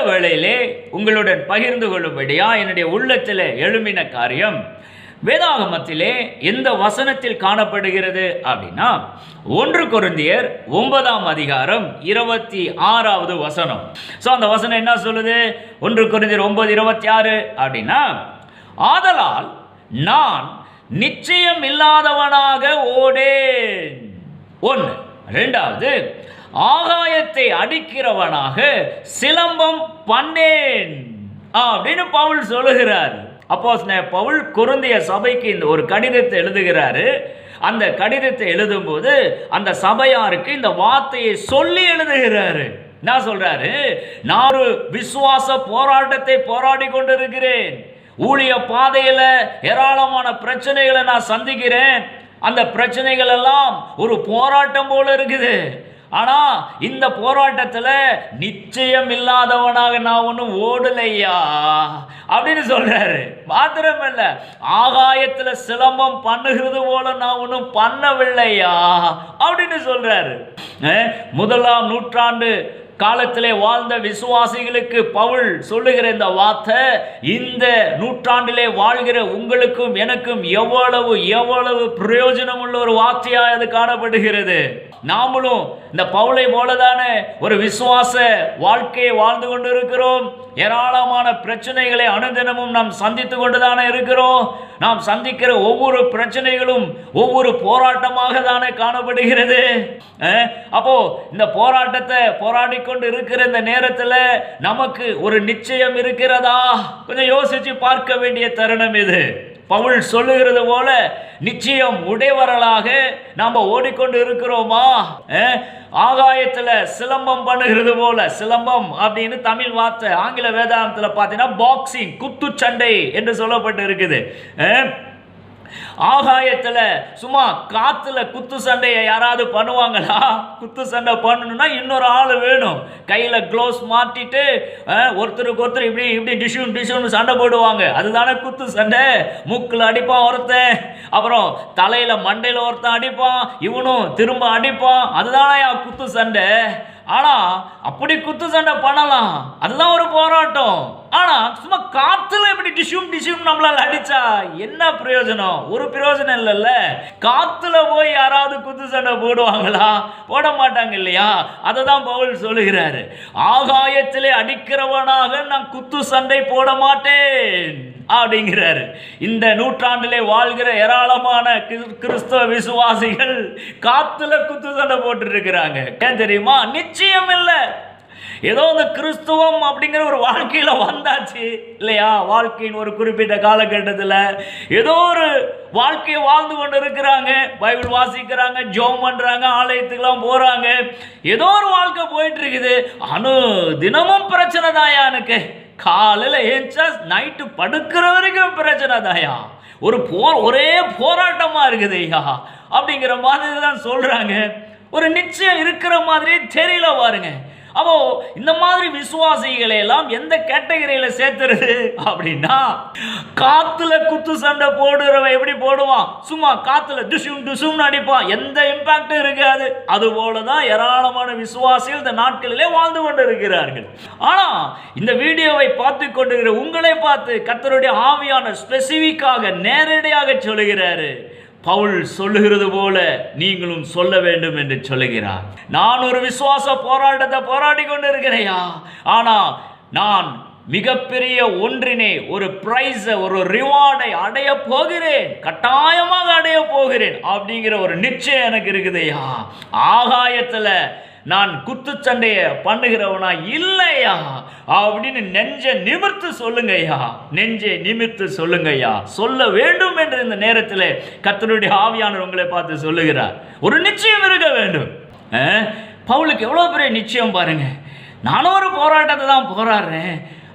வேளையிலே உங்களுடன் பகிர்ந்து கொள்ளும்படியா என்னுடைய உள்ளத்தில் எழும்பின காரியம் வேதாகமத்திலே எந்த வசனத்தில் காணப்படுகிறது அப்படின்னா 1 கொரிந்தியர் 9ஆம் அதிகாரம் 26வது வசனம். அந்த வசனம் என்ன சொல்லுது? 1 கொரிந்தியர் 9:26 அப்படின்னா, ஆதலால் நான் நிச்சயம் இல்லாதவனாக ஓடேன். 1. 2வது, ஆகாயத்தை அடிக்கிறவனாக சிலம்பம் பண்ணேன் அப்படின்னு பவுல் சொல்லுகிறார். அப்போஸ்தலனாகிய பவுல் கொரிந்திய சபைக்கு இந்த ஒரு கடிதத்தை எழுதுகிறாரு. அந்த கடிதத்தை எழுதும்போது அந்த சபையாருக்கு இந்த வார்த்தையை சொல்லி எழுதுகிறாரு. என்ன சொல்றாரு? நான் ஒரு விசுவாச போராட்டத்தை போராடி கொண்டிருக்கிறேன். ஊழிய பாதையில ஏராளமான பிரச்சனைகளை நான் சந்திக்கிறேன். அந்த பிரச்சனைகள் எல்லாம் ஒரு போராட்டம் போல இருக்குது. ஆனா இந்த போராட்டத்துல நிச்சயம் இல்லாதவனாக நான் ஒன்றும் ஓடலையா அப்படின்னு சொல்றாரு. மாத்திரமல்ல, ஆகாயத்துல சிலம்பம் பண்ணுகிறது போல நான் ஒன்றும் பண்ணவில்லையா அப்படின்னு சொல்றாரு. 1ஆம் நூற்றாண்டு காலத்திலே வாழ்ந்த விசுவாசிகளுக்கு பவுல் சொல்லுகிற இந்த வார்த்தை இந்த நூற்றாண்டிலே வாழ்கிற உங்களுக்கும் எனக்கும் எவ்வளவு பிரயோஜனம் உள்ள ஒரு வார்த்தையாக அது காணப்படுகிறது. நாமளும் இந்த பவுலை போலதானே ஒரு விசுவாச வாழ்க்கையை வாழ்ந்து கொண்டு இருக்கிறோம். ஏராளமான பிரச்சனைகளை அனுதினமும் நாம் சந்தித்து கொண்டுதானே இருக்கிறோம். நாம் சந்திக்கிற ஒவ்வொரு பிரச்சனைகளும் ஒவ்வொரு போராட்டமாக தானே காணப்படுகிறது. அப்போ இந்த போராட்டத்தை போராடி கொண்டு இருக்கிற இந்த நேரத்தில் நமக்கு ஒரு நிச்சயம் இருக்கிறதா? கொஞ்சம் யோசிச்சு பார்க்க வேண்டிய தருணம் இது. பவுல் சொல்லுகிறது போல நிச்சயம் உடையவர்களாக நாம் ஓடிக்கொண்டு இருக்கிறோமா? ஆகாயத்தில் சிலம்பம் பண்ணுகிறது போல, சிலம்பம் அப்படின்னு தமிழ் வார்த்தை, ஆங்கில வேதாந்தத்தில் பார்த்தீங்கன்னா பாக்ஸிங், குத்துச்சண்டை என்று சொல்லப்பட்டு இருக்குது. ஆகாயத்தில் சும்மா காத்துல குத்து சண்டையை யாராவது பண்ணுவாங்களா? குத்து சண்டை பண்ணணும்னா இன்னொரு ஆள் வேணும். கையில் க்ளோஸ் மாட்டிட்டு ஒருத்தருக்கு ஒருத்தர் இப்படி இப்படி டிஷ்யூன்னு சண்டை போடுவாங்க. அதுதானே குத்து சண்டை. மூக்கில் அடிப்பான் ஒருத்தன், அப்புறம் தலையில் மண்டையில் ஒருத்தன் அடிப்பான், இவனும் திரும்ப அடிப்பான். அதுதானே குத்து சண்டை. ஆனா அப்படி குத்து சண்டை பண்ணலாம், அதுதான் ஒரு போராட்டம். ஆனா சும்மா காத்துல இப்படி டிஷ்யூம் நம்மளால அடிச்சா என்ன பிரயோஜனம்? ஒரு பிரயோஜனம் இல்லைல்ல. காத்துல போய் யாராவது குத்து சண்டை போடுவாங்களா? போட மாட்டாங்க இல்லையா? அதை தான் பவுல் சொல்லுகிறாரு. ஆகாயத்திலே அடிக்கிறவனாக நான் குத்து சண்டை போட மாட்டேன் அப்படிங்கிறாரு. இந்த நூற்றாண்டிலே வாழ்கிற ஏராளமான கிறிஸ்தவ விசுவாசிகள் காத்துல குத்து சண்டை போட்டு இருக்கிறாங்க. ஏன் தெரியுமா? நிச்சயம் இல்லை. ஏதோ இந்த கிறிஸ்துவம் அப்படிங்கிற ஒரு வாழ்க்கையில வந்தாச்சு இல்லையா? வாழ்க்கையின் ஒரு குறிப்பிட்ட காலகட்டத்தில் ஏதோ ஒரு வாழ்க்கையை வாழ்ந்து கொண்டு இருக்கிறாங்க. பைபிள் வாசிக்கிறாங்க, ஜெபம் பண்றாங்க, ஆலயத்துக்கெல்லாம் போறாங்க. ஏதோ ஒரு வாழ்க்கை போயிட்டு இருக்குது. தினமும் பிரச்சனை தாயா எனக்கு. காலையில் ஏஞ்சா நைட்டு படுக்கிற வரைக்கும் பிரச்சனை தாயா. ஒரே போராட்டமா இருக்குது ஐயா அப்படிங்கிற மாதிரி தான் சொல்றாங்க. ஒரு நிச்சயம் இருக்கிற மாதிரி தெரியல பாருங்க. அப்போ இந்த மாதிரி விசுவாசிகளை எல்லாம் எந்த கேட்டகரியில சேர்த்துறது அப்படின்னா, காத்துல குத்து சண்டை போடுறவன் எப்படி போடுவான்? சும்மா காத்துல டிஷும் அடிப்பான், எந்த இம்பாக்டும் இருக்காது. அது போலதான் ஏராளமான விசுவாசிகள் இந்த நாட்களிலே வாழ்ந்து கொண்டு இருக்கிறார்கள். ஆனா இந்த வீடியோவை பார்த்து கொண்டிருக்கிற உங்களை பார்த்து கர்த்தருடைய ஆவியான ஸ்பெசிபிக்காக நேரடியாக சொல்லுகிறாரு. பவுல் சொல்லுகிறது போல நீங்களும் சொல்ல வேண்டும் என்று சொல்லுகிறார். நான் ஒரு விசுவாச போராட்டத்தை போராடி கொண்டு இருக்கிறேயா, ஆனா நான் மிகப்பெரிய ஒன்றினை, ஒரு பிரைஸ், ஒரு ரிவார்டை அடைய போகிறேன், கட்டாயமாக அடைய போகிறேன் அப்படிங்கிற ஒரு நிச்சயம் எனக்கு இருக்குதையா. ஆகாயத்துல நான் குத்துச்சண்டைய பண்ணுகிறவனா இல்லையா அப்படின்னு நெஞ்சை நிமிர்த்து சொல்லுங்கய்யா. நெஞ்சை நிமிர்த்து சொல்லுங்கய்யா. சொல்ல வேண்டும் என்று இந்த நேரத்தில் கர்த்தருடைய ஆவியானவர் உங்களை பார்த்து சொல்லுகிறார். ஒரு நிச்சயம் இருக்க வேண்டும். பவுலுக்கு எவ்வளோ பெரிய நிச்சயம் பாருங்க. நானும் ஒரு போராட்டத்தை தான் போராடுறேன்,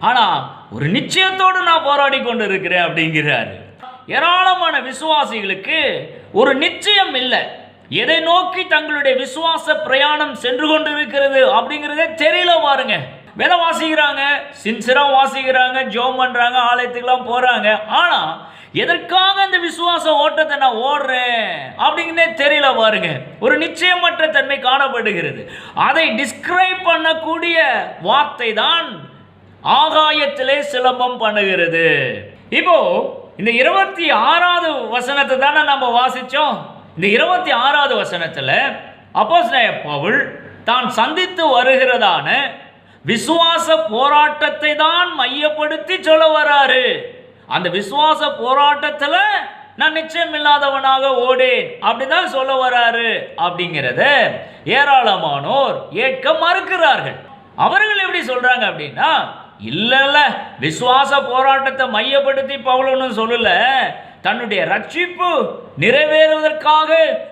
ஆனால் ஒரு நிச்சயத்தோடு நான் போராடி கொண்டு இருக்கிறேன் அப்படிங்கிறாரு. ஏராளமான விசுவாசிகளுக்கு ஒரு நிச்சயம் இல்லை. எதை நோக்கி தங்களுடைய விசுவாச பிரயாணம் சென்று கொண்டு இருக்கிறது அப்படிங்கிறதே தெரியல பாருங்க. வேலை வாசிக்கிறாங்க, சின்சியரா வாசிக்கிறாங்க, ஜெபம் பண்றாங்க, ஆலயத்துக்கெல்லாம் போறாங்க. ஆனா எதற்காக இந்த விசுவாச ஓட்டத்தை நான் ஓடுறேன் அப்படிங்கிறதே தெரியல பாருங்க. ஒரு நிச்சயமற்ற தன்மை காணப்படுகிறது. அதை டிஸ்கிரைப் பண்ணக்கூடிய வார்த்தை தான் ஆகாயத்திலே சிலம்பம் பண்ணுகிறது. இப்போ இந்த 26வது வசனத்தை தானே நம்ம வாசிச்சோம். இந்த 26வது வசனத்துல அப்போஸ்தலனாகிய பவுல் தான் சந்தித்து வருகிறதான விசுவாச போராட்டத்தை தான் மையப்படுத்தி சொல்ல வராரு. அந்த விசுவாச போராட்டத்துல நான் நிச்சயம் இல்லாதவனாக ஓடேன் அப்படிதான் சொல்ல வராரு அப்படிங்கிறத ஏராளமானோர் ஏற்க மறுக்கிறார்கள். அவர்கள் எப்படி சொல்றாங்க அப்படின்னா, இல்ல விசுவாச போராட்டத்தை மையப்படுத்தி பவுல் ஒன்றும் சொல்லல, தன்னுடைய ரட்சிப்பு நிறைவேறுவதற்காக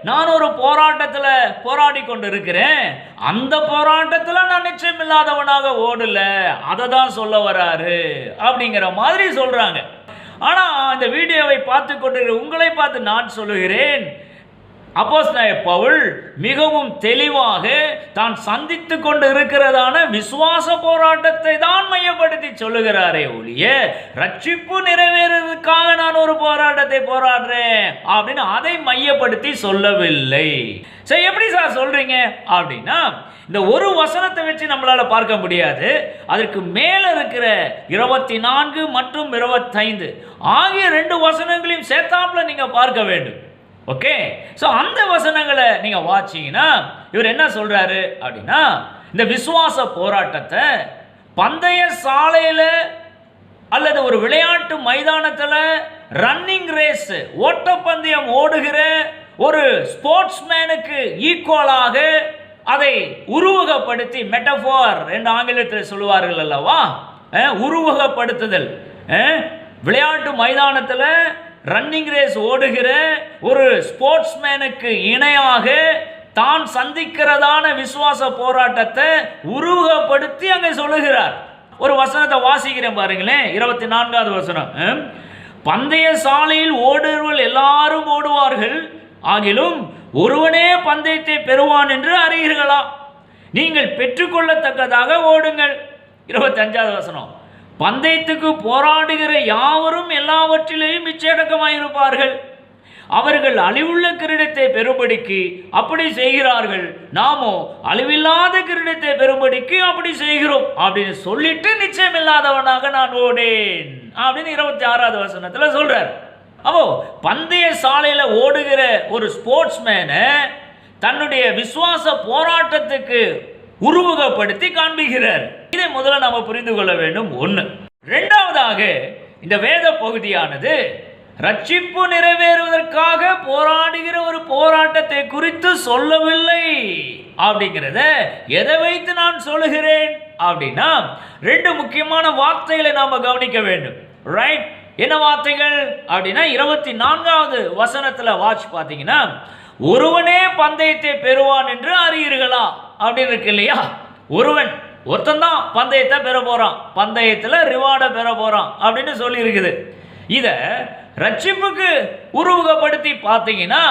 நான் ஒரு போராட்டத்தில் போராடி கொண்டு இருக்கிறேன், அந்த போராட்டத்தில் நான் நிச்சயம் இல்லாதவனாக ஓடல, அதை தான் சொல்ல வராரு அப்படிங்கிற மாதிரி சொல்றாங்க. ஆனால் இந்த வீடியோவை பார்த்து கொண்டிருக்கிற உங்களை பார்த்து நான் சொல்லுகிறேன், அப்போஸ்தலனாகிய பவுல் மிகவும் தெளிவாக தான் சந்தித்து கொண்டு இருக்கிறதான விசுவாச போராட்டத்தை தான் மையப்படுத்தி சொல்லுகிறாரே ஒழிய ரட்சிப்பு நிறைவேறதுக்காக நான் ஒரு போராட்டத்தை போராடுறேன் அப்படின்னு அதை மையப்படுத்தி சொல்லவில்லை. சரி, எப்படி சார் சொல்றீங்க அப்படின்னா, இந்த ஒரு வசனத்தை வச்சு நம்மளால பார்க்க முடியாது. அதற்கு மேல இருக்கிற 24 மற்றும் 25 ஆகிய 2 வசனங்களையும் சேர்த்தாப்புல நீங்க பார்க்க வேண்டும். ஓகே, ஸோ அந்த வசனங்களை நீங்க வாட்சிங்கன்னா இவர் என்ன சொல்றாரு அப்படின்னா, இந்த விசுவாச போராட்டத்தை பந்தய சாலையில அல்லது ஒரு விளையாட்டு மைதானத்தில் ரன்னிங் ரேஸ் ஓட்டப்பந்தயம் ஓடுகிற ஒரு ஸ்போர்ட்ஸ்மேனுக்கு ஈக்குவலாக அதை உருவகப்படுத்தி, மெட்டஃபார் என்று ஆங்கிலத்தில் சொல்லுவார்கள் அல்லவா, உருவகப்படுத்துதல். விளையாட்டு மைதானத்தில் ரன்னிங் ரேஸ் ஓடுகிற ஒரு ஸ்போர்ட்ஸ்மேனுக்கு இணையாக தான் சந்திக்கிறதான விசுவாச போராட்டத்தை உருவகப்படுத்தி அங்கே சொல்லுகிறார். ஒரு வசனத்தை வாசிக்கிறேன் பாருங்களேன், 24வது வசனம். பந்தய சாலையில் ஓடுவர்கள் எல்லாரும் ஓடுவார்கள், ஆகிலும் ஒருவனே பந்தயத்தை பெறுவான் என்று அறியீர்களா? நீங்கள் பெற்றுக்கொள்ளத்தக்கதாக ஓடுங்கள். 25வது வசனம். பந்தயத்துக்கு போராடுகிற யாவரும் எல்லாவற்றிலேயும் இச்சையடக்கமாயிருப்பார்கள். அவர்கள் அழிவுள்ள கிரீடத்தை பெறும்படிக்கு அப்படி செய்கிறார்கள், நாமோ அழிவில்லாத கிரீடத்தை பெறும்படிக்கு அப்படி செய்கிறோம் அப்படின்னு சொல்லிட்டு நிச்சயம் இல்லாதவனாக நான் ஓடேன் அப்படின்னு 26வது வசனத்தில் சொல்றார். அப்போ பந்தய சாலையில ஓடுகிற ஒரு ஸ்போர்ட்ஸ்மேனை தன்னுடைய விசுவாச போராட்டத்துக்கு உருவகப்படுத்தி காண்பிக்கிறார். இதை முதல்ல நம்ம புரிந்து கொள்ள வேண்டும். ஒன்று. இரண்டாவதாக, இந்த வேத பகுதியானது ரட்சிப்பு நிறைவேறுவதற்காக போராடுகிற ஒரு போராட்டத்தை குறித்து சொல்லவில்லை அப்படிங்கிறத எதை வைத்து நான் சொல்லுகிறேன் அப்படின்னா, 2 முக்கியமான வார்த்தைகளை நாம கவனிக்க வேண்டும். ரைட்? என்ன வார்த்தைகள் அப்படின்னா, 24வது வசனத்துல வாட்ச் பார்த்தீங்கன்னா, ஒருவனே பந்தயத்தை பெறுவான் என்று அறியீர்களா அப்படின்னு இருக்கு இல்லையா. ஒருத்தன் தான் பந்தயத்தை பெற போறான், பந்தயத்தில் ரிவார்டை பெற போறான் அப்படின்னு சொல்லி இருக்குது. இதை ரட்சிப்புக்கு உருவகப்படுத்தி பார்த்தீங்கன்னா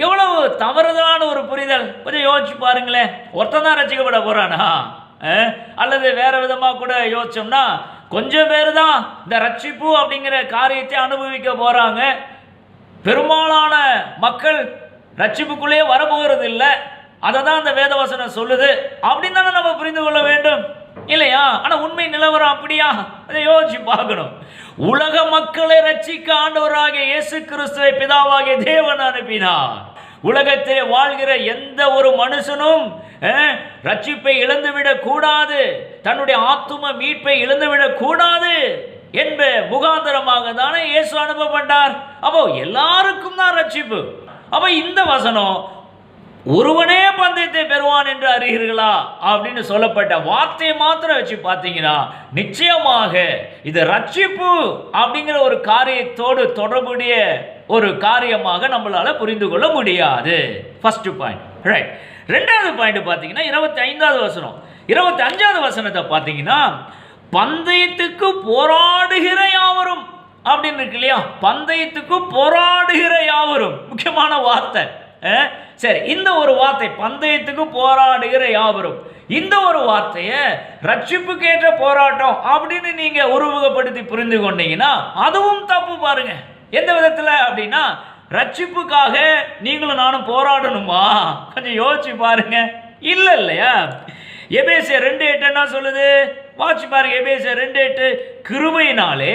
எவ்வளவு தவறுதலான ஒரு புரிதல். கொஞ்சம் யோசிச்சு பாருங்களேன். ஒருத்தன் தான் ரட்சிக்கப்பட போறானா, அல்லது வேற விதமாக கூட யோசிச்சோம்னா கொஞ்சம் பேர் தான் இந்த ரட்சிப்பு அப்படிங்கிற காரியத்தை அனுபவிக்க போறாங்க. பெரும்பாலான மக்கள் ரட்சிப்புக்குள்ளேயே வரப்போகிறது இல்லை. அதை தான் அந்த வேதவசனம் சொல்லுது அப்படின்னு தானே நம்ம புரிந்து கொள்ள வேண்டும் இல்லையா? ஆனால் உண்மை நிலவரம் அப்படியா? அதை யோசிச்சு பார்க்கணும். உலக மக்களை ரட்சிக்க ஆண்டவராகிய இயேசு கிறிஸ்துவை பிதாவாகிய தேவன் அனுப்பினார். உலகத்திலே வாழ்கிற எந்த ஒரு மனுஷனும் ரட்சிப்பை இழந்துவிடக் கூடாது, தன்னுடைய ஆத்தும மீட்பை இழந்துவிடக் கூடாது என்ப முகாந்தரமாக தானே இயேசு அனுப்பப்பட்டார். அப்போ எல்லாருக்கும் தான் ரட்சிப்பு. அப்போ இந்த வசனம் ஒருவனே பந்தயத்தை பெறுவான் என்று அறிகிறீர்களா அப்படின்னு சொல்லப்பட்ட வார்த்தையை மாத்திரம் வச்சு பார்த்தீங்கன்னா நிச்சயமாக இது ரட்சிப்பு அப்படிங்கிற ஒரு காரியத்தோடு தொடர்புடைய ஒரு காரியமாக நம்மளால புரிந்து கொள்ள முடியாது. First point. ரைட். ரெண்டாவது பாயிண்ட் பார்த்தீங்கன்னா 25வது வசனம். 25வது வசனத்தை பார்த்தீங்கன்னா, பந்தயத்துக்கு போராடுகிற யாவரும் அப்படின்னு இருக்கு இல்லையா. பந்தயத்துக்கு போராடுகிற யாவரும் முக்கியமான வார்த்தை. சரி, இந்த ஒரு வார்த்தை பந்தயத்துக்கு போராடுகிற யாவரும், இந்த ஒரு வார்த்தையை ரட்சிப்புக்கு ஏற்ற போராட்டம் அப்படின்னு நீங்க உருவகப்படுத்தி புரிந்து கொண்டீங்கன்னா அதுவும் தப்பு. பாருங்க எந்த விதத்துல அப்படின்னா, ரட்சிப்புக்காக நீங்களும் நானும் போராடணுமா? கொஞ்சம் யோசிச்சு பாருங்க. இல்ல இல்லையா? எபேசியர் 2:8 என்ன சொல்லுது? வாட்சி பாருங்க, எபேசியர் 2:8, கிருபையினாலே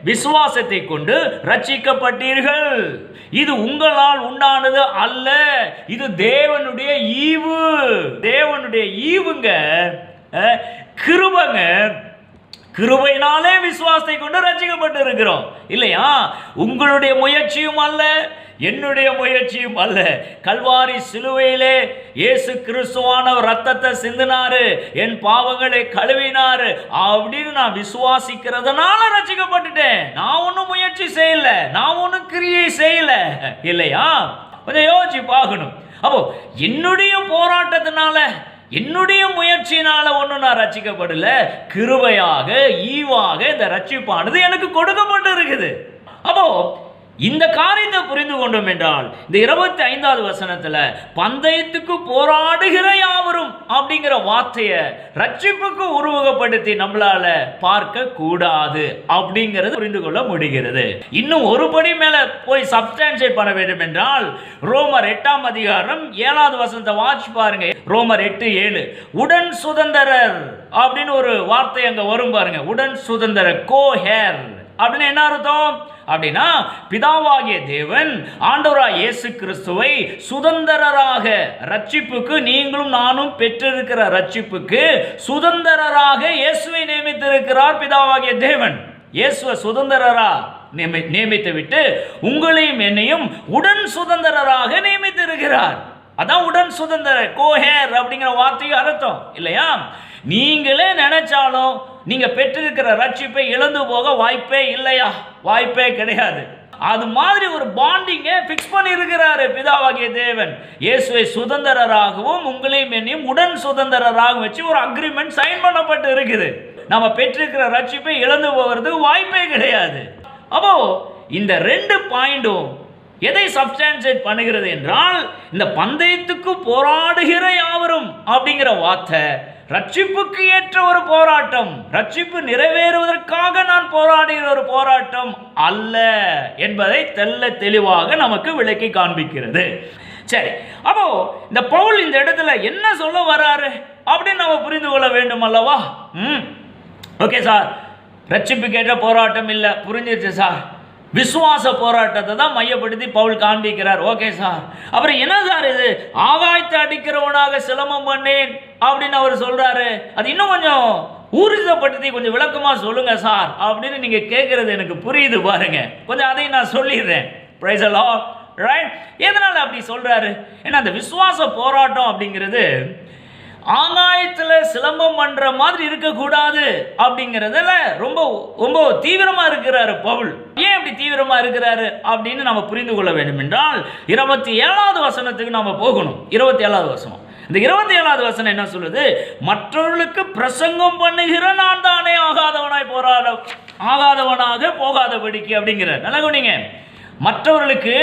விசுவாசத்தை கொண்டு ரட்சிக்கப்பட்டீர்கள், இது உங்களால் உண்டானது அல்ல, இது தேவனுடைய ஈவு. தேவனுடைய ஈவுங்க, கிருபைங்க. கிருபையினாலே விசுவாசத்தை கொண்டு ரட்சிக்கப்பட்டு இருக்கிறோம் இல்லையா? உங்களுடைய முயற்சியும் அல்ல, என்னுடைய முயற்சியும் அல்ல. கல்வாரி சிலுவையிலே இயேசு கிறிஸ்துவானவர் ரத்தத்தை சிந்தினாரு, என் பாவங்களை கழுவினாரு அப்படின்னு நான் விசுவாசிக்கிறதுனால ரட்சிக்கப்பட்டுட்டேன். நான் ஒன்றும் முயற்சி செய்யல, நான் ஒன்றும் கிரியை செய்யல இல்லையா? கொஞ்சம் யோசிச்சு பார்க்கணும். அப்போ என்னுடைய போராட்டத்தினால, என்னுடைய முயற்சியினால ஒன்றும் நான் ரட்சிக்கப்படல, கிருபையாக ஈவாக இந்த ரட்சிப்பானது எனக்கு கொடுக்கப்பட்டு இருக்குது. அப்போ இந்த காரியத்தை புரிந்து கொண்டோம் என்றால், இந்த 25வது வசனத்துல பந்தயத்துக்கு போராடுகிற யாவரும் அப்படிங்கிற வார்த்தையை ரட்சிப்புக்கு உருவகப்படுத்தி நம்மளால பார்க்க கூடாது அப்படிங்கிறது புரிந்து கொள்ள முடிகிறது. இன்னும் ஒரு படி மேல போய் சப்ஸ்டான்ஷியேட் பண்ண வேண்டும் என்றால், ரோமர் 8ஆம் அதிகாரம் 7வது வசனத்தை வாட்சி பாருங்க. ரோமர் 8:7, உடன் சுதந்திரர் அப்படின்னு ஒரு வார்த்தை அங்க வரும் பாருங்க. உடன் சுதந்திரர், கோஹேர் அப்படின்னு என்ன அர்த்தம் அப்படின்னா, பிதாவாகிய தேவன் ஆண்டவராய் இயேசு கிறிஸ்துவை சுதந்திரராக, ரட்சிப்புக்கு நீங்களும் நானும் பெற்றிருக்கிற ரட்சிப்புக்கு சுதந்திரராக இயேசுவை நியமித்திருக்கிறார் பிதாவாகிய தேவன். இயேசுவை சுதந்திரரா நியமித்து விட்டு உங்களையும் என்னையும் உடன் சுதந்திரராக நியமித்திருக்கிறார். அதான் உடன் சுதந்திரர், கோஹேர் அப்படிங்கிற வார்த்தைக்கு அர்த்தம் இல்லையா? நீங்களே நினைச்சாலும் நீங்க பெற்றிருக்கிற ரட்சிப்பை இழந்து போக வாய்ப்பே இல்லையா? வாய்ப்பே கிடையாது. அது மாதிரி ஒரு பாண்டிங்கை ஃபிக்ஸ் பண்ணி இருக்கிறாரு பிதாவாகிய தேவன். இயேசுவை சுதந்திரராகவும் உங்களையும் என்னையும் உடன் சுதந்திரராகவும் வச்சு ஒரு அக்ரிமெண்ட் சைன் பண்ணப்பட்டு இருக்குது. நம்ம பெற்றிருக்கிற ரட்சிப்பை இழந்து போகிறதுக்கு வாய்ப்பே கிடையாது. அப்போ இந்த 2 பாயிண்டும் எதை சப்ஸ்டான்ஷியேட் பண்ணுகிறது என்றால், இந்த பந்தயத்துக்கு போராடுகிற யாவரும் அப்படிங்கிற வார்த்தை ரட்சிப்புக்கு ஏற்ற ஒரு போராட்டம், ரட்சிப்பு நிறைவேறுவதற்காக நான் போராடுகிற ஒரு போராட்டம் அல்ல என்பதை தெல்ல தெளிவாக நமக்கு விளக்கி காண்பிக்கிறது. சரி, அப்போ இந்த பவுல் இந்த இடத்துல என்ன சொல்ல வராரு அப்படின்னு நம்ம புரிந்து கொள்ள வேண்டும் அல்லவா? ஓகே சார், ரட்சிப்புக்கு ஏற்ற போராட்டம் இல்லை, புரிஞ்சிருச்சு சார். விசுவாச போராட்டத்தை தான் மையப்படுத்தி பவுல் காண்பிக்கிறார். ஓகே சார், அப்புறம் என்ன சார் இது, ஆகாயத்தை அடிக்கிறவனாக சிலம்பம் பண்ணேன் அப்படின்னு அவர் சொல்றாரு, அது இன்னும் கொஞ்சம் ஊர்ஜிதப்படுத்தி கொஞ்சம் விளக்கமா சொல்லுங்க சார் அப்படின்னு நீங்க கேட்கறது எனக்கு புரியுது பாருங்க. கொஞ்சம் அதையும் நான் சொல்லிடுறேன். Price the Lord. ரைட்? எதனால அப்படி சொல்றாரு? ஏன்னா அந்த விசுவாச போராட்டம் அப்படிங்கிறது ஆகாயத்தில் சிலம்பம் பண்ற மாதிரி இருக்கக்கூடாது அப்படிங்கிறதுல ரொம்ப ரொம்ப தீவிரமா இருக்கிறாரு பவுல். ஏன் அப்படி தீவிரமா இருக்கிறாரு அப்படின்னு நம்ம புரிந்து கொள்ள வேண்டும் என்றால், 27வது வசனத்துக்கு நாம போகணும். 27வது வசனம், இந்த 27வது வசனம் என்ன சொல்லுது? மற்றவர்களுக்கு பிரசங்கம் பண்ணுகிற நான் தானே ஆகாதவனாக போகாதபடிக்கு அப்படிங்கிறார். நல்லா கவனிங்க, மற்றவர்களுக்கு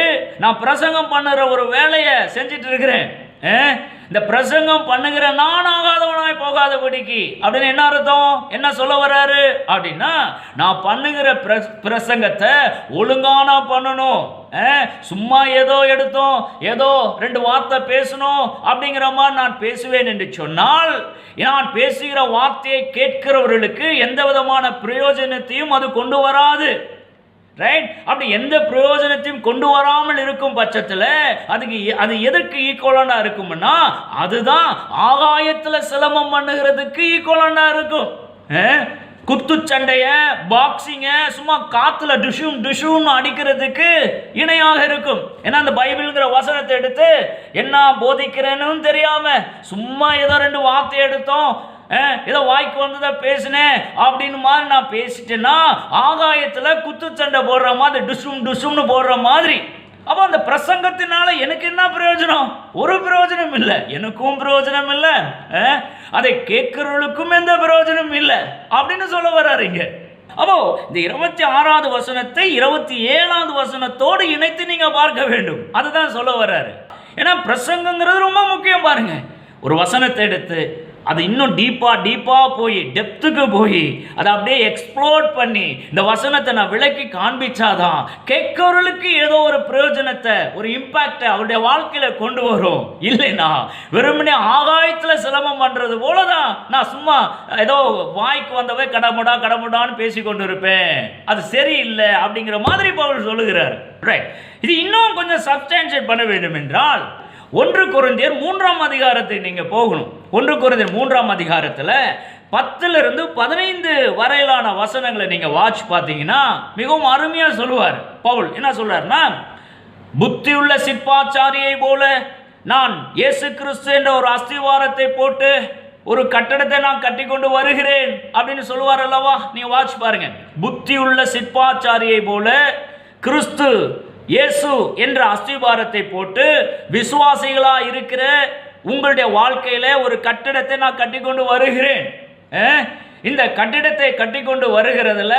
நான் பிரசங்கம் பண்ணுற ஒரு வேலையை செஞ்சிட்டு இருக்கிறேன். இந்த பிரசங்கம் பண்ணுகிற நான் ஆகாதவனாய் போகாதபடிக்கு அப்படின்னு என்ன அர்த்தம்? என்ன சொல்ல வர்றாரு அப்படின்னா, நான் பண்ணுகிற பிரசங்கத்தை ஒழுங்கான பண்ணணும். சும்மா ஏதோ எடுத்தோம், ஏதோ 2 வார்த்தை பேசணும் அப்படிங்கிற மாதிரி நான் பேசுவேன் என்று சொன்னால், நான் பேசுகிற வார்த்தையை கேட்கிறவர்களுக்கு எந்த விதமான பிரயோஜனத்தையும் அது கொண்டு வராது. ரைட்? அப்படி எந்த பிரயோஜனத்தையும் கொண்டு வராமல் இருக்கும் பட்சத்தில் அது எதற்கு ஈக்குவலண்டா இருக்கும்னா, அதுதான் ஆகாயத்தில் சிலம்பம் பண்ணுகிறதுக்கு ஈக்குவலண்டா இருக்கும். குத்துச்சண்டைய, பாக்ஸிங்க, சும்மா காத்துல டிஷும் டிஷும் அடிக்கிறதுக்கு இணையாக இருக்கும். ஏன்னா அந்த பைபிள்ங்கிற வசனத்தை எடுத்து என்ன போதிக்கிறேன்னு தெரியாம சும்மா ஏதோ 2 வார்த்தை எடுத்தோம், ஏதோ வாய்க்கு வந்ததை பேசினேன் அப்படின்னு மாதிரி நான் பேசிட்டேன்னா ஆகாயத்தில் குத்துச்சண்டை போடுற மாதிரி டுஷும் டுஷும்னு போடுற மாதிரி. அப்போ அந்த பிரசங்கத்தினால எனக்கு என்ன பிரயோஜனம்? ஒரு பிரயோஜனம் இல்லை, எனக்கும் பிரயோஜனம் இல்லை, அதை கேட்கிறவர்களுக்கும் எந்த பிரயோஜனம் இல்லை அப்படின்னு சொல்ல வர்றாருங்க. அப்போ இந்த 26வது வசனத்தை 27வது வசனத்தோடு இணைத்து நீங்க பார்க்க வேண்டும். அதுதான் சொல்ல வர்றாரு. ஏன்னா பிரசங்கங்கிறது ரொம்ப முக்கியம் பாருங்க. ஒரு வசனத்தை எடுத்து அது இன்னும் டீப்பாக போய் டெப்த்துக்கு போய் அதை அப்படியே எக்ஸ்ப்ளோர் பண்ணி இந்த வசனத்தை நான் விளக்கி காண்பிச்சாதான் கேட்கறவர்களுக்கு ஏதோ ஒரு பிரயோஜனத்தை, ஒரு இம்பாக்டை அவருடைய வாழ்க்கையில் கொண்டு வரும். இல்லைன்னா வெறுமனே ஆகாயத்தில் சிரமம் பண்ணுறது போல தான் நான் சும்மா ஏதோ வாய்க்கு வந்தவே கடமுடான்னு பேசி கொண்டு இருப்பேன். அது சரியில்லை அப்படிங்கிற மாதிரி பவுல் சொல்லுகிறார். ரைட். இது இன்னும் கொஞ்சம் சப்ஸ்டான்ஷியேட் பண்ண வேண்டும் என்றால் 1 கொரிந்தியர் 3ஆம் அதிகாரத்தை நீங்க போகணும். 1 கொரிந்தியர் 3ஆம் அதிகாரத்தில் 10 to 15 வரையிலான வசனங்களை நீங்க வாட்ச் பார்த்தீங்கன்னா மிகவும் அருமையா சொல்லுவார். பவுல் என்ன சொல்றாருன்னா, புத்தியுள்ள சிற்பாச்சாரியை போல நான் இயேசு கிறிஸ்து என்ற ஒரு அஸ்திவாரத்தை போட்டு ஒரு கட்டடத்தை நான் கட்டி கொண்டு வருகிறேன் அப்படின்னு சொல்லுவார் அல்லவா. நீங்க வாட்ச் பாருங்க. புத்தியுள்ள சிற்பாச்சாரியை போல கிறிஸ்து இயேசு என்ற அஸ்திபாரத்தை போட்டு விசுவாசிகளா இருக்கிற உங்களுடைய வாழ்க்கையில ஒரு கட்டிடத்தை நான் கட்டி கொண்டு வருகிறேன். இந்த கட்டிடத்தை கட்டி கொண்டு வருகிறதுல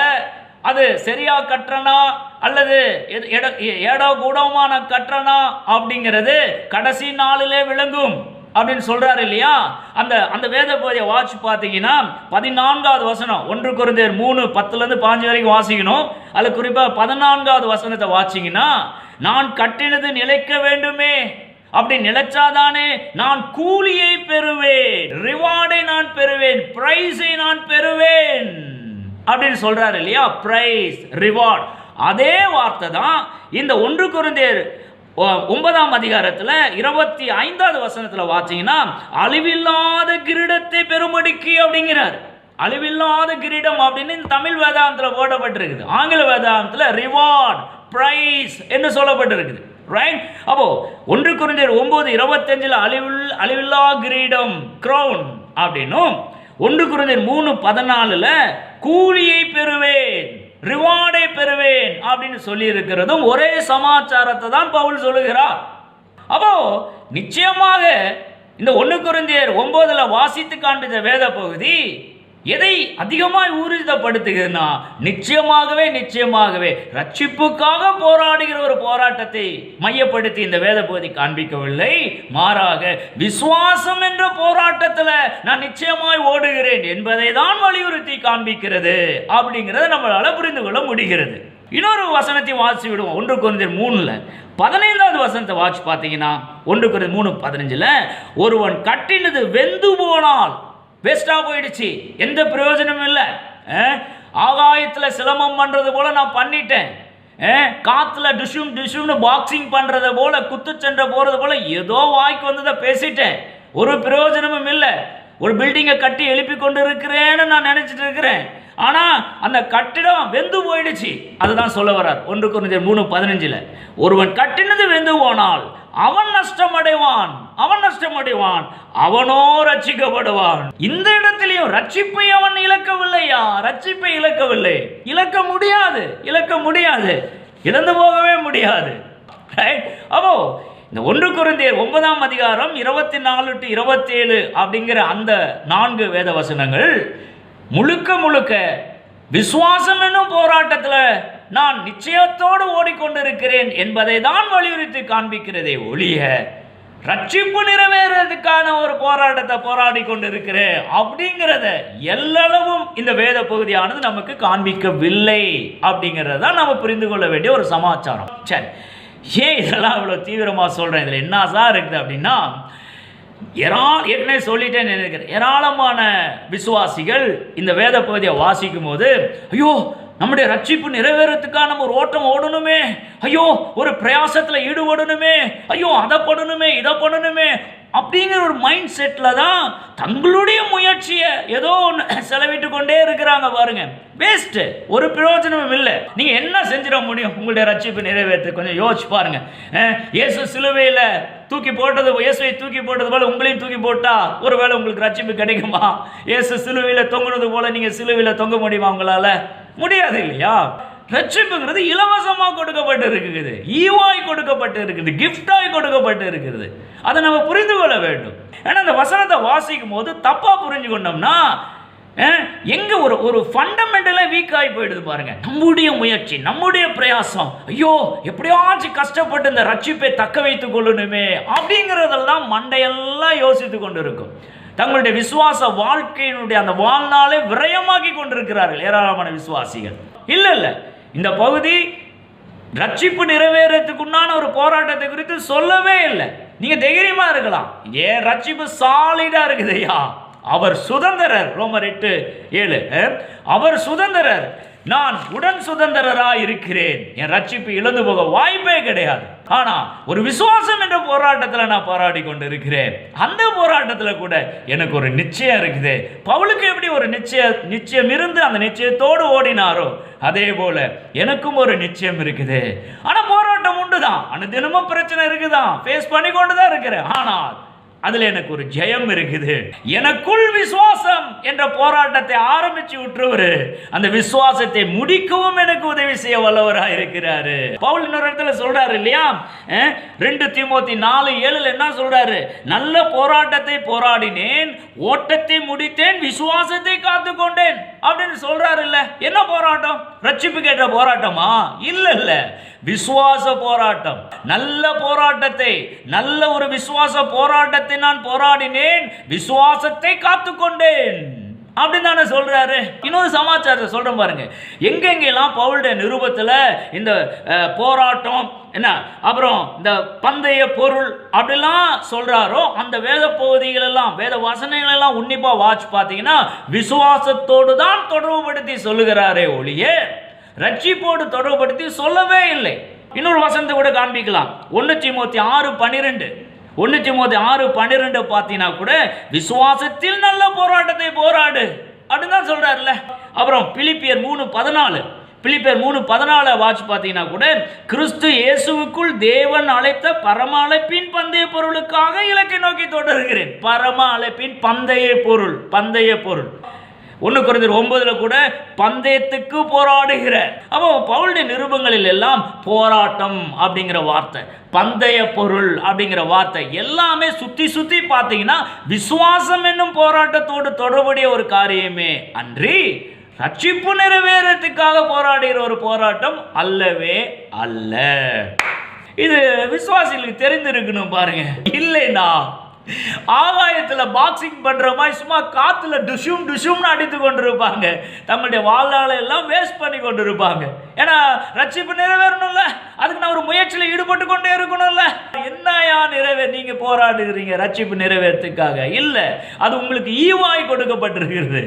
அது சரியா கட்டுறனா அல்லது ஏடோ கூடமான கட்டுறனா அப்படிங்கிறது கடைசி நாளிலே விளங்கும் அப்படின்னு சொல்றாரு இல்லையா. அந்த வேத பகுதியை வாட்ச் பார்த்தீங்கன்னா 14வது வசனம் 1 கொரிந்தியர் 3:10-15 வரைக்கும் வாசிக்கணும். அதில் குறிப்பாக 14வது வசனத்தை வாசிங்கன்னா, நான் கட்டினது நிலைக்க வேண்டுமே, அப்படி நிலைச்சாதானே நான் கூலியை பெறுவேன், ரிவார்டை நான் பெறுவேன், பிரைஸை நான் பெறுவேன் அப்படின்னு சொல்றாரு இல்லையா. பிரைஸ், ரிவார்ட், அதே வார்த்தை தான் இந்த 1 கொரிந்தியர் 9ஆம் அதிகாரத்தில் 25வது வசனத்தில் வாசிங்கன்னா, அழிவில்லாத கிரீடத்தை பெருமடிக்கு அப்படிங்கிறார். அழிவில்லாத கிரீடம் அப்படின்னு இந்த தமிழ் வேதாந்தத்தில் போடப்பட்டிருக்குது. ஆங்கில வேதாந்தத்தில் ரிவார்ட், பிரைஸ் என்று சொல்லப்பட்டிருக்குது. ரைட். அப்போ 1 கொரிந்தியர் 9:25 அழிவில்லா கிரீடம், கிரவுன் அப்படின்னும் 1 கொரிந்தியர் 3:14 கூலியை பெறுவேன், ரிவார்டை பெறுவேன் அப்படின்னு சொல்லி இருக்கிறதும் ஒரே சமாச்சாரத்தை தான் பவுல் சொல்லுகிறார். அப்போ நிச்சயமாக இந்த 1 கொரிந்தியர் 9 வாசித்து காண்பித்த வேத பகுதி எதை அதிகமாய் ஊர்ஜிதப்படுத்துகிறதுனா, நிச்சயமாகவே ரட்சிப்புக்காக போராடுகிற ஒரு போராட்டத்தை மையப்படுத்தி இந்த வேத பகுதி காண்பிக்கவில்லை. மாறாக விசுவாசம் என்ற போராட்டத்தில் நான் நிச்சயமாய் ஓடுகிறேன் என்பதை தான் வலியுறுத்தி காண்பிக்கிறது அப்படிங்கிறத நம்மளால புரிந்து கொள்ள முடிகிறது. இன்னொரு வசனத்தை வாசி விடுவோம். 1 கொரிந்தியர் 3:15வது வசனத்தை வாட்சி பார்த்தீங்கன்னா 1 கொரிந்தியர் 3:15 ஒருவன் கட்டினது வெந்து போனால் வேஸ்டா போயிடுச்சு, எந்த பிரயோஜனமும் இல்லை, ஆகாயத்தில் சிலமம் பண்றது போல நான் பண்ணிட்டேன், காத்துல டிஷ்யூம்னு பாக்ஸிங் பண்றது போல குத்துச்சண்டை போறது போல ஏதோ வாய்க்கு வந்ததை பேசிட்டேன், ஒரு பிரயோஜனமும் இல்லை, ஒரு பில்டிங்கை கட்டி எழுப்பி கொண்டு இருக்கிறேன்னு நான் நினைச்சிட்டு இருக்கிறேன், ஆனா அந்த கட்டிடம் வெந்து போயிடுச்சு. அதுதான் சொல்ல வர்றார் 1 கொரிந்தியர் 3:15 ஒருவன் கட்டினது வெந்து போனால் அவன் நஷ்டமடைவான், அவனோ ரட்சிக்கப்படுவான். இந்த இடத்திலையும் ரட்சிப்பை அவன் இழக்கவில்லையா, ரட்சிப்பை இழக்க முடியாது, இழந்து போகவே முடியாது. அப்போ இந்த 1 கொரிந்தியர் 9ஆம் அதிகாரம் 24 to 27 அப்படிங்கிற அந்த 4 வேத வசனங்கள் முழுக்க விசுவாசம் என்னும் போராட்டத்தில் நான் நிச்சயத்தோடு ஓடிக்கொண்டிருக்கிறேன் என்பதை தான் வலியுறுத்தி காண்பிக்கிறதே ஒழிய ரட்சிப்பு நிறைவேறதுக்கான ஒரு போராட்டத்தை போராடி கொண்டிருக்கிறேன் அப்படிங்கிறத எல்லளவும் இந்த வேத பகுதியானது நமக்கு காண்பிக்கவில்லை அப்படிங்கிறத தான் நம்ம புரிந்து கொள்ள வேண்டிய ஒரு சமாச்சாரம். சரி, ஏன் இதெல்லாம் இவ்வளோ தீவிரமாக சொல்கிறேன், இதில் என்ன சார் இருக்குது அப்படின்னா, ஏற்கனவே சொல்லிட்டேன்னு நினைக்கிறேன், ஏராளமான விசுவாசிகள் இந்த வேத பகுதியை வாசிக்கும் போது, ஐயோ நம்முடைய ரட்சிப்பு நிறைவேறத்துக்காக நம்ம ஒரு ஓட்டம் ஓடணுமே, ஐயோ ஒரு பிரயாசத்தில் ஈடுபடணுமே, ஐயோ அதை பண்ணணுமே இதை பண்ணணுமே அப்படிங்கிற ஒரு மைண்ட் செட்டில் தான் தங்களுடைய முயற்சியை ஏதோ ஒன்று செலவிட்டு கொண்டே இருக்கிறாங்க. பாருங்க, வேஸ்ட்டு, ஒரு பிரயோஜனமும் இல்லை. நீங்கள் என்ன செஞ்சிட முடியும் உங்களுடைய ரட்சிப்பு நிறைவேற்ற? கொஞ்சம் யோசிச்சு பாருங்க. இயேசு சிலுவையில் இயேசுவை தூக்கி போட்டது போல உங்களையும் தூக்கி போட்டா ஒருவேளை உங்களுக்கு ரட்சிப்பு கிடைக்குமா? இயேசு சிலுவையில் தொங்குனது போல நீங்கள் சிலுவையில் தொங்க முடியுமா? உங்களால் முடியாது இல்லையா? ரட்சிப்புங்கிறது இலவசமாக கொடுக்கப்பட்டு இருக்குது, ஈவாய் கொடுக்கப்பட்டு இருக்குது, கிஃப்டாய் கொடுக்கப்பட்டு இருக்கிறது. அதை நம்ம புரிந்து கொள்ள வேண்டும். ஏன்னா அந்த வசனத்தை வாசிக்கும் போது தப்பா புரிஞ்சு கொண்டோம்னா எங்க ஒரு ஃபண்டமெண்டலாக வீக் ஆகி போயிடுது. பாருங்க, நம்முடைய முயற்சி, நம்முடைய பிரயாசம், ஐயோ எப்படியாச்சும் கஷ்டப்பட்டு இந்த ரட்சிப்பை தக்க வைத்துக் கொள்ளணுமே அப்படிங்கிறதெல்லாம் மண்டையெல்லாம் யோசித்து கொண்டு இருக்கும். தங்களுடைய விசுவாச வாழ்க்கையினுடைய அந்த வாழ்நாளை விரயமாக்கி கொண்டிருக்கிறார்கள் ஏராளமான விசுவாசிகள். இல்லை, இந்த பகுதி ரட்சிப்பு நிறைவேறதுக்குண்டான ஒரு போராட்டத்தை குறித்து சொல்லவே இல்லை. நீங்க தைரியமா இருக்கலாம், ஏன் ரட்சிப்பு சாலிடா இருக்குதையா, அவர் சுதந்திரர். ரோமர் 8:7 அவர் சுதந்திரர், நான் உடன் சுதந்திரராக இருக்கிறேன், என் ரட்சிப்பு இழந்து போக வாய்ப்பே கிடையாது. ஆனா ஒரு விசுவாசம் என்ற போராட்டத்தில் நான் போராடி கொண்டு இருக்கிறேன். அந்த போராட்டத்தில் கூட எனக்கு ஒரு நிச்சயம் இருக்குது. பவுலுக்கு எப்படி ஒரு நிச்சயம் இருந்து அந்த நிச்சயத்தோடு ஓடினாரோ அதே போல எனக்கும் ஒரு நிச்சயம் இருக்குது. ஆனா போராட்டம் உண்டுதான், தினமும் பிரச்சனை இருக்குதான், ஃபேஸ் பண்ணி கொண்டுதான் இருக்கிறேன். ஆனால் அதுல எனக்கு ஒரு ஜெயம் இருக்குது. எனக்குள் விசுவாசம் என்ற போராட்டத்தை ஆரம்பிச்சு விட்டுருவரு, அந்த விசுவாசத்தை முடிக்கவும் எனக்கு உதவி செய்ய வல்லவராக இருக்கிறாரு. பவுல் இன்னொரு இடத்துல சொல்றாரு இல்லையா, 2 தீமோத்தி 4:7 என்ன சொல்றாரு, நல்ல போராட்டத்தை போராடினேன், ஓட்டத்தை முடித்தேன், விசுவாசத்தை காத்து கொண்டேன் அப்படின்னு சொல்றாரு. இல்ல என்ன போராட்டம்? ரட்சிப்பு கேட்ட போராட்டமா? இல்ல, விசுவாச போராட்டம். நல்ல போராட்டத்தை, நல்ல ஒரு விசுவாச போராட்டத்தை நான் போராடினேன், விசுவாசத்தை காத்துக்கொண்டேன் அப்படின்னு தானே சொல்றாரு. இன்னொரு சமாச்சாரத்தை சொல்றேன் பாருங்க, எங்கெங்கெல்லாம் பவுலுடைய நிருபத்தில் இந்த போராட்டம் என்ன, அப்புறம் இந்த பந்தய பொருள் அப்படிலாம் சொல்றாரோ அந்த வேத பகுதிகள் எல்லாம், வேத வசனங்கள் எல்லாம் உன்னிப்பா வாட்ச் பார்த்தீங்கன்னா விசுவாசத்தோடு தான் தொடர்புபடுத்தி சொல்லுகிறாரே ஒழிய ரட்சிப்போடு தொடர்புபடுத்தி சொல்லவே இல்லை. இன்னொரு வசனத்தை கூட காண்பிக்கலாம், 1 தீமோத்தி 6:12 பார்த்தீங்கன்னா கூட விசுவாசத்தில் நல்ல போராட்டத்தை போராடு அப்படின்னு தான் சொல்றாருல்ல. அப்புறம் பிலிப்பியர் 3:14 வாட்ச் பார்த்தீங்கன்னா கூட கிறிஸ்து இயேசுவுக்குள் தேவன் அழைத்த பரம அழைப்பின் பந்தய பொருளுக்காக இலக்கை நோக்கி தொடர்கிறேன். பரம அழைப்பின் பந்தய பொருள் 1 கொரிந்தியர் 9 கூட பந்தயத்துக்கு போராடுகிற. அப்போ பவுலுடைய நிருபங்களில் எல்லாம் போராட்டம் அப்படிங்கிற வார்த்தை, பந்தய பொருள் அப்படிங்கிற வார்த்தை எல்லாமே சுத்தி பார்த்தீங்கன்னா விசுவாசம் என்னும் போராட்டத்தோடு தொடர்புடைய ஒரு காரியமே அன்றி ரட்சிப்பு நிறைவேறத்துக்காக போராடுகிற ஒரு போராட்டம் அல்லவே அல்ல. இது விசுவாசிகளுக்கு தெரிந்திருக்கணும் பாருங்க. இல்லைன்னா ஆகாயத்தில் பாக்ஸிங் பண்ற மாதிரி சும்மா காத்துல டுஷும்னு அடித்து கொண்டிருப்பாங்க, தங்களுடைய வாழ்நாளை எல்லாம் வேஸ்ட் பண்ணி கொண்டு இருப்பாங்க. ஏன்னா ரட்சிப்பு நிறைவேறணும்ல, அதுக்கு நான் ஒரு முயற்சியில் ஈடுபட்டு கொண்டே இருக்கணும்ல. என்னையா நீங்க போராடுகிறீங்க ரட்சிப்பு நிறைவேறத்துக்காக? இல்ல, அது உங்களுக்கு ஈவாய் கொடுக்கப்பட்டிருக்கிறது.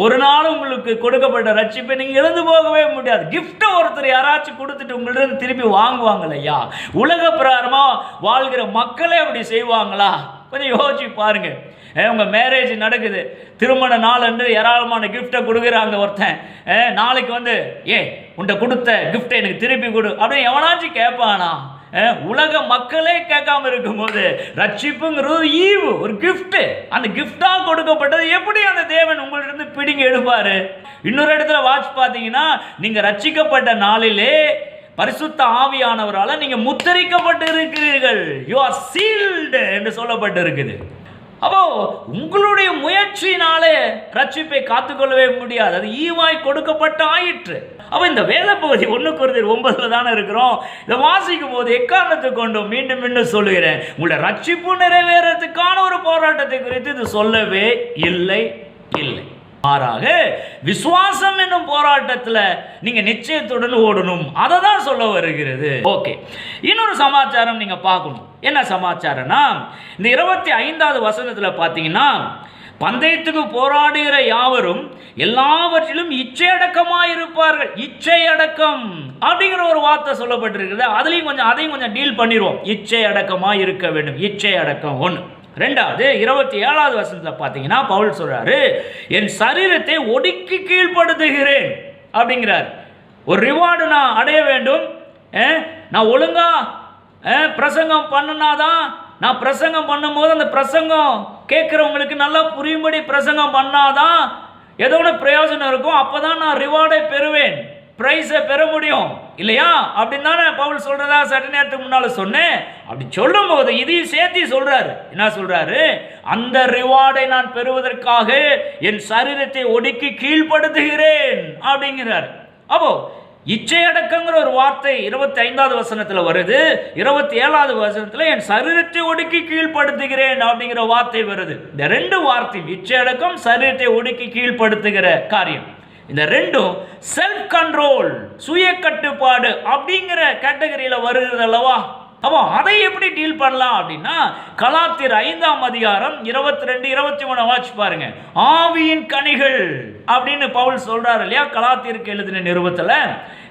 ஒரு நாள் உங்களுக்கு கொடுக்கப்பட்ட ரட்சிப்பை நீங்க இழந்து போகவே முடியாது. கிஃப்ட் ஒருத்தர் யாராச்சும் கொடுத்துட்டு உங்களிடம் திருப்பி வாங்குவாங்களையா? உலக பிரகாரமா வாழ்கிற மக்களே அப்படி செய்வாங்களா? கொஞ்சம் யோசிச்சு பாருங்க. உங்க மேரேஜ் நடக்குது, திருமண நாள் என்று ஏராளமான கிஃப்டை கொடுக்குறாங்க. ஒருத்தன் நாளைக்கு வந்து உன்கிட்ட கொடுத்த கிஃப்டை எனக்கு திருப்பி கொடு அப்படின்னு எவனாச்சும் கேட்பானா? உலக மக்களே கேட்காம இருக்கும்போது ரட்சிப்புங்கிறது ஈவு, ஒரு கிஃப்ட். அந்த கிஃப்டா கொடுக்கப்பட்டது எப்படி அந்த தேவன் உங்களிடம் பிடிங்க எடுப்பாரு? இன்னொரு இடத்துல வாட்ச் பார்த்தீங்கன்னா, நீங்க ரட்சிக்கப்பட்ட நாளிலே பரிசுத்த ஆவியானவரால் நீங்க முத்திரிக்கப்பட்டு இருக்கிறீர்கள். யூ ஆர் சீல்டு என்று சொல்லப்பட்டு இருக்குது. அப்போ உங்களுடைய முயற்சியினாலே ரட்சிப்பை காத்துக்கொள்ளவே முடியாது, அது ஈவாய் கொடுக்கப்பட்ட ஆயிற்று. அப்போ இந்த வேத பகுதி 1 கொரிந்தியர் 9 தானே இருக்கிறோம். இதை வாசிக்கும் போது எக்காரணத்தை கொண்டும் மீண்டும் சொல்லுகிறேன், உங்களுடைய ரட்சிப்பு நிறைவேறதுக்கான ஒரு போராட்டத்தை குறித்து இது சொல்லவே இல்லை. மாறாக விசுவாசம் என்னும் போராட்டத்தில் நீங்க நிச்சயத்துடன் ஓடணும், அதை தான் சொல்ல வருகிறது. ஓகே, இன்னொரு சமாச்சாரம் நீங்க பார்க்கணும். என்ன சமாச்சாரம்னா, இந்த 25வது வசனத்தில் பார்த்தீங்கன்னா, பந்தயத்துக்கு போராடுகிற யாவரும் எல்லாவற்றிலும் இச்சையடக்கமாயிருப்பார்கள். இச்சையடக்கம் அப்படிங்கிற ஒரு வார்த்தை சொல்லப்பட்டிருக்கிறது. அதையும் கொஞ்சம் டீல் பண்ணிடுவோம். இச்சையடக்கமாக இருக்க வேண்டும். இச்சையடக்கம் 1. 2வது 27வது வசனத்தில் பார்த்தீங்கன்னா பவுல் சொல்றாரு, என் சரீரத்தை ஒடுக்கி கீழ்ப்படுத்துகிறேன் அப்படிங்கிறார். ஒரு ரிவார்டு நான் அடைய வேண்டும், நான் ஒழுங்கா பிரசங்கம் பண்ணினாதான், நான் பிரசங்கம் பண்ணும்போது அந்த பிரசங்கம் கேட்குறவங்களுக்கு நல்லா புரியும்படி பிரசங்கம் பண்ணாதான் ஏதோ ஒன்று பிரயோஜனம் இருக்கும், அப்போதான் நான் ரிவார்டை பெறுவேன், பிரைஸை பெற முடியும் இல்லையா? அப்படின்னு தானே பவுல் சொல்றதா சற்று நேரத்துக்கு முன்னால சொன்னேன். அப்படி சொல்லும் போது இதையும் சேர்த்து சொல்றாரு. என்ன சொல்றாரு? அந்த ரிவார்டை நான் பெறுவதற்காக என் சரீரத்தை ஒடுக்கி கீழ்ப்படுத்துகிறேன் அப்படிங்கிறார். அப்போ இச்சையடக்கங்கிற ஒரு வார்த்தை 25வது வசனத்துல வருது. 27வது வசனத்துல என் சரீரத்தை ஒடுக்கி கீழ்ப்படுத்துகிறேன் அப்படிங்கிற வார்த்தை வருது. இந்த ரெண்டு வார்த்தையும், இச்சையடக்கம், சரீரத்தை ஒடுக்கி கீழ்ப்படுத்துகிற காரியம், இந்த ரெண்டும் செல்ஃப் கண்ட்ரோல், சுய கட்டுப்பாடு அப்படிங்கிற கேட்டகரியில வருகிறது அல்லவா? அப்போ அதை எப்படி டீல் பண்ணலாம் அப்படின்னா, கலாத்தியர் 5ஆம் அதிகாரம் 22, 23 வாட்ச் பாருங்க. ஆவியின் கனிகள் அப்படின்னு பவுல் சொல்றாரு இல்லையா கலாத்தியருக்கு எழுதின நிருபத்துல.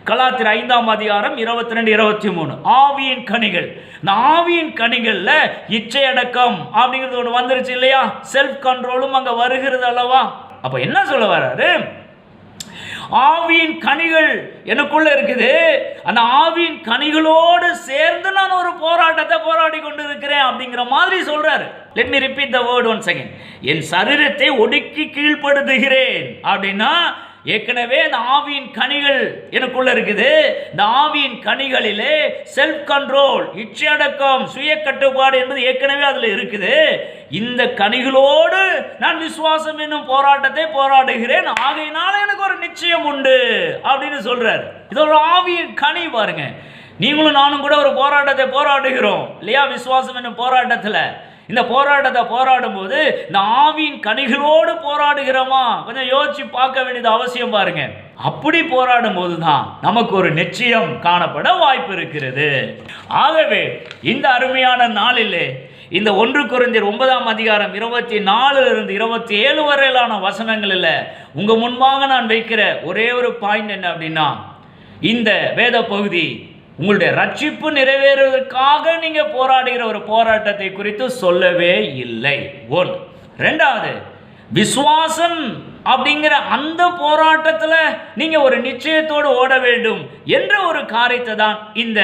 கலாத்தியர் 5ஆம் அதிகாரம் 22, 23 ஆவியின் கனிகள். இந்த ஆவியின் கனிகள்ல இச்சையடக்கம் அப்படிங்கிறது ஒன்று வந்துருச்சு இல்லையா? செல்ஃப் கண்ட்ரோலும் அங்க வருகிறது அல்லவா? அப்ப என்ன சொல்ல வர்றாரு? ஆவியின் கனிகள் எனக்குள்ள இருக்குது. அந்த ஆவியின் கனிகளோடு சேர்ந்து நான் ஒரு போராட்டத்தை போராடி கொண்டு இருக்கிறேன் அப்படிங்கிற மாதிரி சொல்றாரு. Let me repeat the word once again. என் சரீரத்தை ஒடுக்கி கீழ்ப்படுத்துகிறேன் அப்படின்னா, ஏற்கனவே இந்த ஆவியின் கனிகள் எனக்குள்ள இருக்குது. இந்த ஆவியின் கனிகளிலே செல்ஃப் கண்ட்ரோல், இச்சையடக்கம், சுய கட்டுப்பாடு என்பது ஏற்கனவே அதுல இருக்குது. இந்த கனிகளோடு நான் விசுவாசம் என்னும் போராட்டத்தை போராடுகிறேன், ஆகையினால எனக்கு ஒரு நிச்சயம் உண்டு அப்படின்னு சொல்றாரு. இது ஒரு ஆவியின் கனி பாருங்க. நீங்களும் நானும் கூட ஒரு போராட்டத்தை போராடுகிறோம் இல்லையா? விசுவாசம் என்னும் போராட்டத்துல. இந்த போராட்டத்தை போராடும் போது இந்த ஆவியின் கனிகளோடு போராடுகிறோமா? கொஞ்சம் யோசிச்சு பார்க்க வேண்டியது அவசியம் பாருங்க. அப்படி போராடும் போதுதான் நமக்கு ஒரு நிச்சயம் காணப்பட வாய்ப்பு இருக்கிறது. ஆகவே இந்த அருமையான நாளிலே இந்த 1 கொரிந்தியர் 9ஆம் அதிகாரம் 24 to 27 வரையிலான வசனங்களில் உங்க முன்பாக நான் வைக்கிற ஒரே ஒரு பாயிண்ட் என்ன அப்படின்னா, இந்த வேத பகுதி உங்களுடைய ரட்சிப்பு நிறைவேறுவதற்காக நீங்க போராடுகிற ஒரு போராட்டத்தை குறித்து சொல்லவே இல்லை. ஒன்று. ரெண்டாவது, விசுவாசம் அப்படிங்கிற அந்த போராட்டத்தில் நீங்க ஒரு நிச்சயத்தோடு ஓட வேண்டும் என்ற ஒரு காரியத்தை தான் இந்த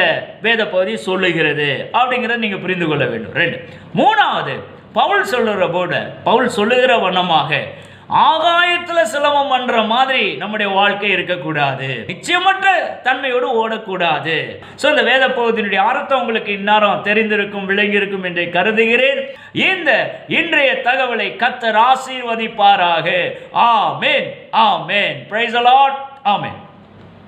வேத பகுதி சொல்லுகிறது அப்படிங்கிறத நீங்க புரிந்து கொள்ள வேண்டும். ரெண்டு. மூணாவது, பவுல் சொல்லுகிற வண்ணமாக ஆகாயத்தில் சிலமம் பண்ற மாதிரி நம்முடைய வாழ்க்கை இருக்கக்கூடாது. நிச்சயமற்ற தன்மையோடு ஓடக்கூடாது. இந்த வேத பகுதியினுடைய அர்த்தம் உங்களுக்கு இந்நேரம் தெரிந்திருக்கும், விளங்கியிருக்கும் என்று கருதுகிறேன். இந்த இன்றைய தகவலை கர்த்தர் ஆசீர்வதிப்பாராக. ஆமென், ஆமென். Praise the lord. ஆமென்.